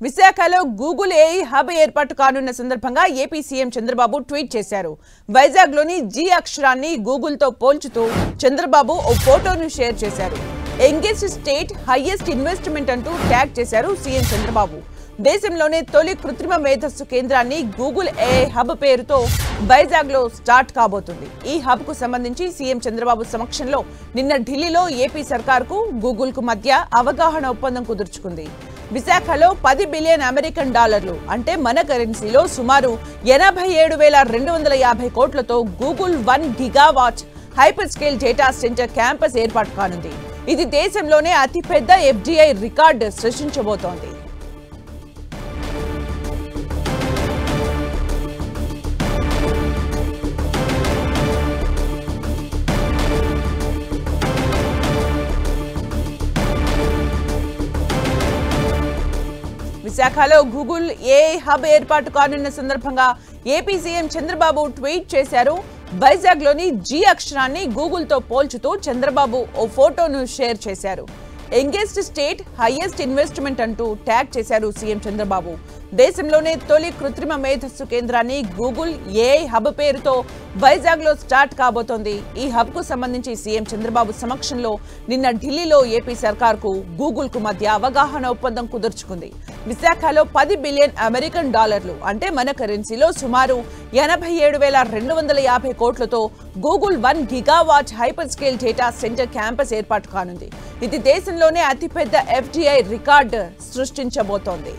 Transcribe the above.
విశాఖలో Google AI hub ఏర్పాటు కానున్న సందర్భంగా ఏపీ సీఎం చంద్రబాబు ట్వీట్ చేశారు. వైజాగ్లోని జీ అక్షరాన్ని గూగుల్తో పోల్చుతూ చంద్రబాబు ఓ ఫోటోను షేర్ చేశారు. యంగెస్ట్ స్టేట్ హైయెస్ట్ ఇన్వెస్ట్మెంట్ అంటూ ట్యాగ్ చేశారు సీఎం చంద్రబాబు. దేశంలోనే తొలి కృత్రిమ మేధస్సు కేంద్రాన్ని గూగుల్ ఏఐ హబ్ పేరుతో వైజాగ్లో స్టార్ట్ కాబోతుంది. ఈ హబ్ కు సంబంధించి సీఎం చంద్రబాబు సమక్షంలో నిన్న ఢిల్లీలో ఏపీ సర్కార్కు గూగుల్కు మధ్య అవగాహన ఒప్పందం కుదుర్చుకుంది. విశాఖలో 10 బిలియన్ అమెరికన్ డాలర్లు అంటే మన కరెన్సీలో సుమారు 87,250 కోట్లతో Google 1 gigawatt hyper scale data centre campus ఏర్పాటు కానుంది. ఇది దేశంలోనే అతిపెద్ద ఎఫ్డిఐ రికార్డు సృష్టించబోతోంది. విశాఖలో గూగుల్ ఏఐ హబ్ ఏర్పాటు కానున్న సందర్భంగా ఏపీ సీఎం చంద్రబాబు ట్వీట్ చేశారు. వైజాగ్లోని జీ అక్షరాన్ని గూగుల్తో పోల్చుతూ చంద్రబాబు ఓ ఫోటోను షేర్ చేశారు. యంగెస్ట్ స్టేట్ హైయెస్ట్ ఇన్వెస్ట్మెంట్ అంటూ ట్యాగ్ చేశారు సీఎం చంద్రబాబు. దేశంలోనే తొలి కృత్రిమ మేధస్సు కేంద్రాన్ని గూగుల్ ఏఐ హబ్ పేరుతో వైజాగ్లో స్టార్ట్ కాబోతోంది. ఈ హబ్ కు సంబంధించి సీఎం చంద్రబాబు సమక్షంలో నిన్న ఢిల్లీలో ఏపీ సర్కార్కు గూగుల్కు మధ్య అవగాహన ఒప్పందం కుదుర్చుకుంది. విశాఖలో 10 బిలియన్ అమెరికన్ డాలర్లు అంటే మన కరెన్సీలో సుమారు 87,250 కోట్లతో Google 1 gigawatt hyper scale data centre campus ఏర్పాటు కానుంది. ఇది దేశంలోనే అతిపెద్ద ఎఫ్డిఐ రికార్డు సృష్టించబోతోంది.